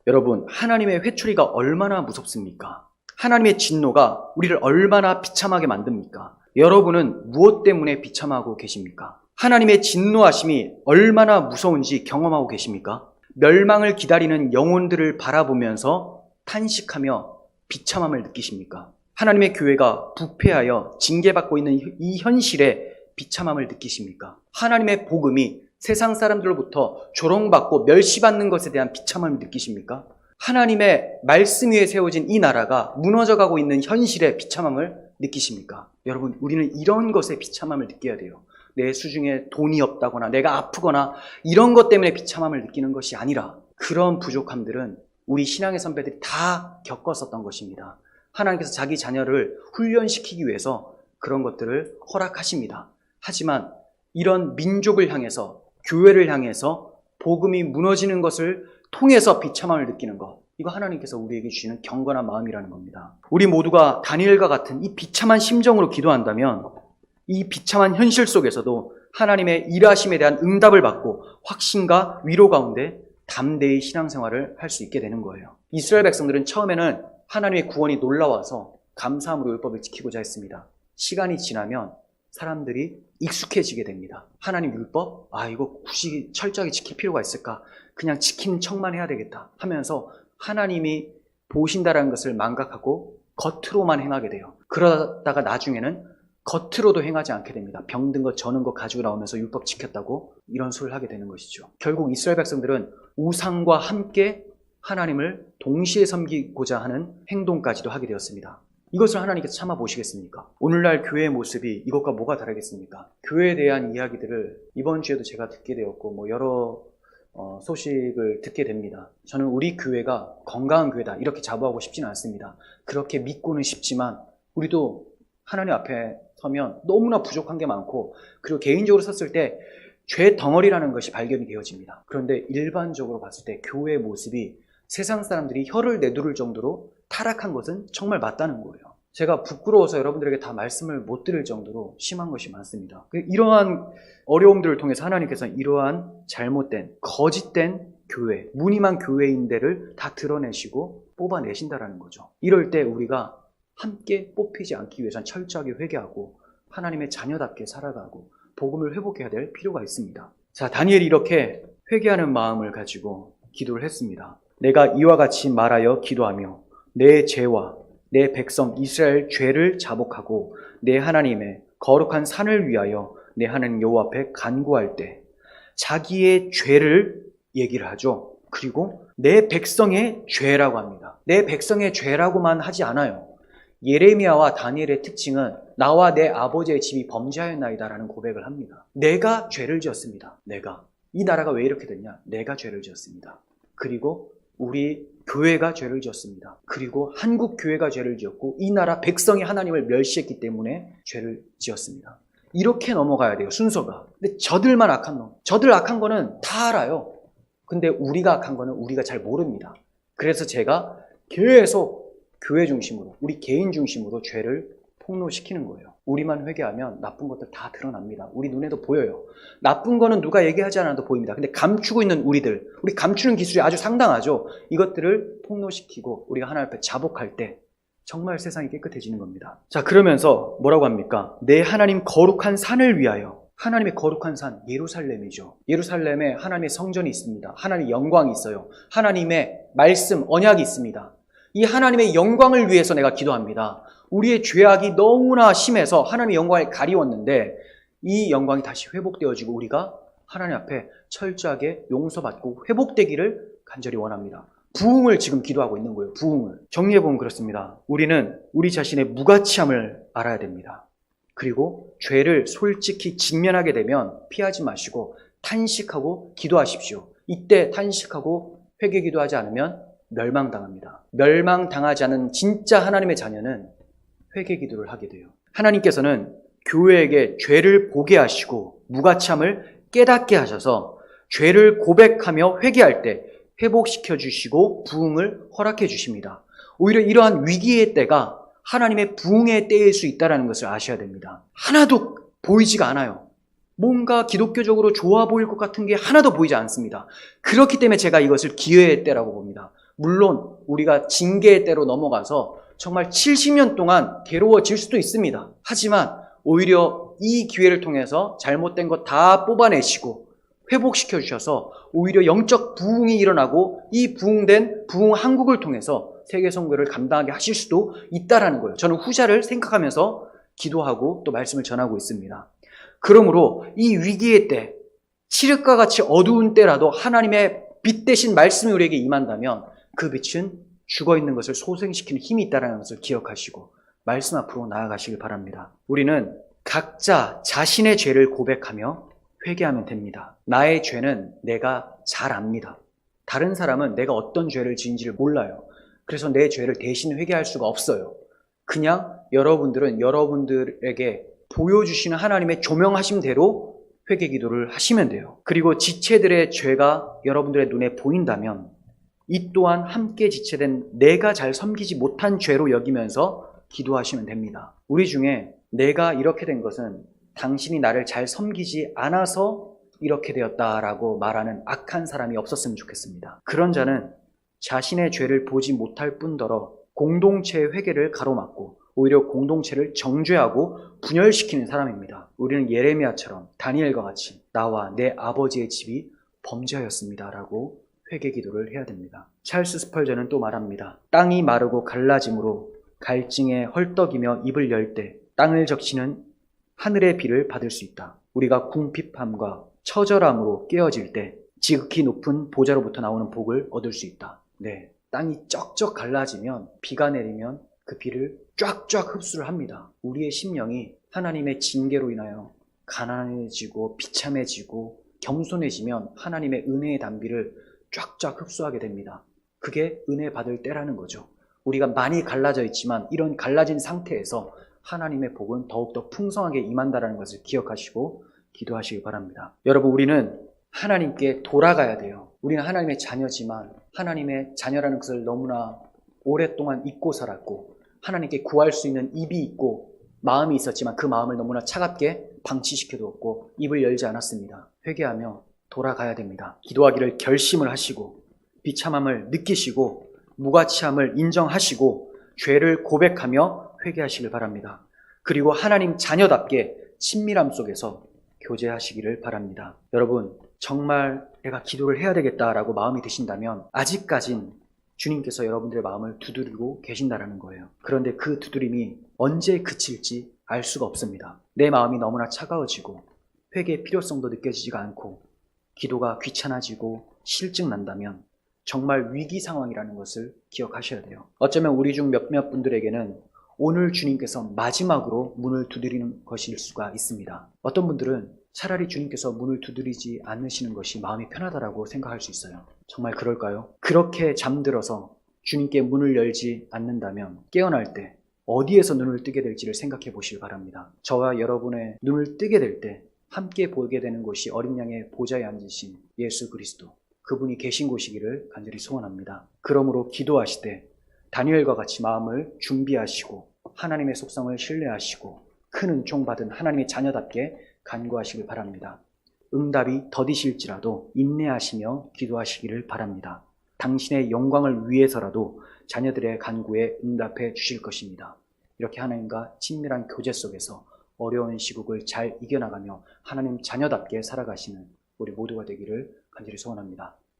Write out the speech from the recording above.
여러분, 하나님의 회초리가 얼마나 무섭습니까? 하나님의 진노가 우리를 얼마나 비참하게 만듭니까? 여러분은 무엇 때문에 비참하고 계십니까? 하나님의 진노하심이 얼마나 무서운지 경험하고 계십니까? 멸망을 기다리는 영혼들을 바라보면서 탄식하며 비참함을 느끼십니까? 하나님의 교회가 부패하여 징계받고 있는 이 현실에 비참함을 느끼십니까? 하나님의 복음이 세상 사람들로부터 조롱받고 멸시받는 것에 대한 비참함을 느끼십니까? 하나님의 말씀 위에 세워진 이 나라가 무너져가고 있는 현실에 비참함을 느끼십니까? 여러분, 우리는 이런 것에 비참함을 느껴야 돼요. 내 수중에 돈이 없다거나 내가 아프거나 이런 것 때문에 비참함을 느끼는 것이 아니라 그런 부족함들은 우리 신앙의 선배들이 다 겪었었던 것입니다. 하나님께서 자기 자녀를 훈련시키기 위해서 그런 것들을 허락하십니다. 하지만 이런 민족을 향해서, 교회를 향해서 복음이 무너지는 것을 통해서 비참함을 느끼는 것, 이거 하나님께서 우리에게 주시는 경건한 마음이라는 겁니다. 우리 모두가 다니엘과 같은 이 비참한 심정으로 기도한다면 이 비참한 현실 속에서도 하나님의 일하심에 대한 응답을 받고 확신과 위로 가운데 담대히 신앙생활을 할 수 있게 되는 거예요. 이스라엘 백성들은 처음에는 하나님의 구원이 놀라워서 감사함으로 율법을 지키고자 했습니다. 시간이 지나면 사람들이 익숙해지게 됩니다. 하나님 율법? 이거 굳이 철저하게 지킬 필요가 있을까? 그냥 지키는 척만 해야 되겠다 하면서 하나님이 보신다라는 것을 망각하고 겉으로만 행하게 돼요. 그러다가 나중에는 겉으로도 행하지 않게 됩니다. 병든 것, 저는 것 가지고 나오면서 율법 지켰다고 이런 소리를 하게 되는 것이죠. 결국 이스라엘 백성들은 우상과 함께 하나님을 동시에 섬기고자 하는 행동까지도 하게 되었습니다. 이것을 하나님께서 참아 보시겠습니까? 오늘날 교회의 모습이 이것과 뭐가 다르겠습니까? 교회에 대한 이야기들을 이번 주에도 제가 듣게 되었고 여러 소식을 듣게 됩니다. 저는 우리 교회가 건강한 교회다 이렇게 자부하고 싶지는 않습니다. 그렇게 믿고는 싶지만 우리도 하나님 앞에 서면 너무나 부족한 게 많고, 그리고 개인적으로 섰을 때 죄 덩어리라는 것이 발견이 되어집니다. 그런데 일반적으로 봤을 때 교회의 모습이 세상 사람들이 혀를 내두를 정도로 타락한 것은 정말 맞다는 거예요. 제가 부끄러워서 여러분들에게 다 말씀을 못 드릴 정도로 심한 것이 많습니다. 이러한 어려움들을 통해서 하나님께서는 이러한 잘못된, 거짓된 교회, 무늬만 교회인들을 다 드러내시고 뽑아내신다라는 거죠. 이럴 때 우리가 함께 뽑히지 않기 위해서는 철저하게 회개하고 하나님의 자녀답게 살아가고 복음을 회복해야 될 필요가 있습니다. 자, 다니엘이 이렇게 회개하는 마음을 가지고 기도를 했습니다. 내가 이와 같이 말하여 기도하며 내 죄와 내 백성 이스라엘 죄를 자복하고 내 하나님의 거룩한 산을 위하여 내 하나님 여호와 앞에 간구할 때, 자기의 죄를 얘기를 하죠. 그리고 내 백성의 죄라고 합니다. 내 백성의 죄라고만 하지 않아요. 예레미야와 다니엘의 특징은 나와 내 아버지의 집이 범죄하였나이다라는 고백을 합니다. 내가 죄를 지었습니다. 내가. 이 나라가 왜 이렇게 됐냐? 내가 죄를 지었습니다. 그리고 우리 교회가 죄를 지었습니다. 그리고 한국 교회가 죄를 지었고 이 나라 백성이 하나님을 멸시했기 때문에 죄를 지었습니다. 이렇게 넘어가야 돼요, 순서가. 근데 저들만 악한 놈, 저들 악한 거는 다 알아요. 근데 우리가 악한 거는 우리가 잘 모릅니다. 그래서 제가 계속 교회 중심으로, 우리 개인 중심으로 죄를 폭로시키는 거예요. 우리만 회개하면 나쁜 것들 다 드러납니다. 우리 눈에도 보여요. 나쁜 거는 누가 얘기하지 않아도 보입니다. 근데 감추고 있는 우리 감추는 기술이 아주 상당하죠. 이것들을 폭로시키고 우리가 하나님 앞에 자복할 때 정말 세상이 깨끗해지는 겁니다. 자, 그러면서 뭐라고 합니까? 내 하나님 거룩한 산을 위하여. 하나님의 거룩한 산, 예루살렘이죠. 예루살렘에 하나님의 성전이 있습니다. 하나님의 영광이 있어요. 하나님의 말씀, 언약이 있습니다. 이 하나님의 영광을 위해서 내가 기도합니다. 우리의 죄악이 너무나 심해서 하나님의 영광을 가리웠는데 이 영광이 다시 회복되어지고 우리가 하나님 앞에 철저하게 용서받고 회복되기를 간절히 원합니다. 부흥을 지금 기도하고 있는 거예요. 부흥을. 정리해보면 그렇습니다. 우리는 우리 자신의 무가치함을 알아야 됩니다. 그리고 죄를 솔직히 직면하게 되면 피하지 마시고 탄식하고 기도하십시오. 이때 탄식하고 회개 기도하지 않으면 멸망당합니다. 멸망당하지 않은 진짜 하나님의 자녀는 회개 기도를 하게 돼요. 하나님께서는 교회에게 죄를 보게 하시고 무가참을 깨닫게 하셔서 죄를 고백하며 회개할 때 회복시켜 주시고 부흥을 허락해 주십니다. 오히려 이러한 위기의 때가 하나님의 부흥의 때일 수 있다는 것을 아셔야 됩니다. 하나도 보이지가 않아요. 뭔가 기독교적으로 좋아 보일 것 같은 게 하나도 보이지 않습니다. 그렇기 때문에 제가 이것을 기회의 때라고 봅니다. 물론 우리가 징계의 때로 넘어가서 정말 70년 동안 괴로워질 수도 있습니다. 하지만 오히려 이 기회를 통해서 잘못된 것 다 뽑아내시고 회복시켜 주셔서 오히려 영적 부흥이 일어나고 이 부흥된 부흥 한국을 통해서 세계 선교를 감당하게 하실 수도 있다라는 거예요. 저는 후자를 생각하면서 기도하고 또 말씀을 전하고 있습니다. 그러므로 이 위기의 때, 칠흑과 같이 어두운 때라도 하나님의 빛 대신 말씀이 우리에게 임한다면 그 빛은 죽어있는 것을 소생시키는 힘이 있다는 것을 기억하시고 말씀 앞으로 나아가시길 바랍니다. 우리는 각자 자신의 죄를 고백하며 회개하면 됩니다. 나의 죄는 내가 잘 압니다. 다른 사람은 내가 어떤 죄를 지은지를 몰라요. 그래서 내 죄를 대신 회개할 수가 없어요. 그냥 여러분들은 여러분들에게 보여주시는 하나님의 조명하심 대로 회개 기도를 하시면 돼요. 그리고 지체들의 죄가 여러분들의 눈에 보인다면 이 또한 함께 지체된 내가 잘 섬기지 못한 죄로 여기면서 기도하시면 됩니다. 우리 중에 내가 이렇게 된 것은 당신이 나를 잘 섬기지 않아서 이렇게 되었다라고 말하는 악한 사람이 없었으면 좋겠습니다. 그런 자는 자신의 죄를 보지 못할 뿐더러 공동체의 회개를 가로막고 오히려 공동체를 정죄하고 분열시키는 사람입니다. 우리는 예레미야처럼 다니엘과 같이 나와 내 아버지의 집이 범죄하였습니다 라고 회개 기도를 해야 됩니다. 찰스 스펄전은 또 말합니다. 땅이 마르고 갈라짐으로 갈증에 헐떡이며 입을 열 때 땅을 적시는 하늘의 비를 받을 수 있다. 우리가 궁핍함과 처절함으로 깨어질 때 지극히 높은 보좌로부터 나오는 복을 얻을 수 있다. 네, 땅이 쩍쩍 갈라지면 비가 내리면 그 비를 쫙쫙 흡수를 합니다. 우리의 심령이 하나님의 징계로 인하여 가난해지고 비참해지고 겸손해지면 하나님의 은혜의 단비를 쫙쫙 흡수하게 됩니다. 그게 은혜 받을 때라는 거죠. 우리가 많이 갈라져 있지만 이런 갈라진 상태에서 하나님의 복은 더욱더 풍성하게 임한다는 것을 기억하시고 기도하시기 바랍니다. 여러분, 우리는 하나님께 돌아가야 돼요. 우리는 하나님의 자녀지만 하나님의 자녀라는 것을 너무나 오랫동안 잊고 살았고 하나님께 구할 수 있는 입이 있고 마음이 있었지만 그 마음을 너무나 차갑게 방치시켜두었고 입을 열지 않았습니다. 회개하며 돌아가야 됩니다. 기도하기를 결심을 하시고 비참함을 느끼시고 무가치함을 인정하시고 죄를 고백하며 회개하시길 바랍니다. 그리고 하나님 자녀답게 친밀함 속에서 교제하시기를 바랍니다. 여러분, 정말 내가 기도를 해야 되겠다라고 마음이 드신다면 아직까진 주님께서 여러분들의 마음을 두드리고 계신다는 거예요. 그런데 그 두드림이 언제 그칠지 알 수가 없습니다. 내 마음이 너무나 차가워지고 회개의 필요성도 느껴지지가 않고 기도가 귀찮아지고 실증난다면 정말 위기 상황이라는 것을 기억하셔야 돼요. 어쩌면 우리 중 몇몇 분들에게는 오늘 주님께서 마지막으로 문을 두드리는 것일 수가 있습니다. 어떤 분들은 차라리 주님께서 문을 두드리지 않으시는 것이 마음이 편하다라고 생각할 수 있어요. 정말 그럴까요? 그렇게 잠들어서 주님께 문을 열지 않는다면 깨어날 때 어디에서 눈을 뜨게 될지를 생각해 보시기 바랍니다. 저와 여러분의 눈을 뜨게 될 때 함께 보게 되는 곳이 어린 양의 보좌에 앉으신 예수 그리스도, 그분이 계신 곳이기를 간절히 소원합니다. 그러므로 기도하시되 다니엘과 같이 마음을 준비하시고 하나님의 속성을 신뢰하시고 큰 은총 받은 하나님의 자녀답게 간구하시길 바랍니다. 응답이 더디실지라도 인내하시며 기도하시기를 바랍니다. 당신의 영광을 위해서라도 자녀들의 간구에 응답해 주실 것입니다. 이렇게 하나님과 친밀한 교제 속에서 어려운 시국을 잘 이겨나가며 하나님 자녀답게 살아가시는 우리 모두가 되기를 간절히 소원합니다.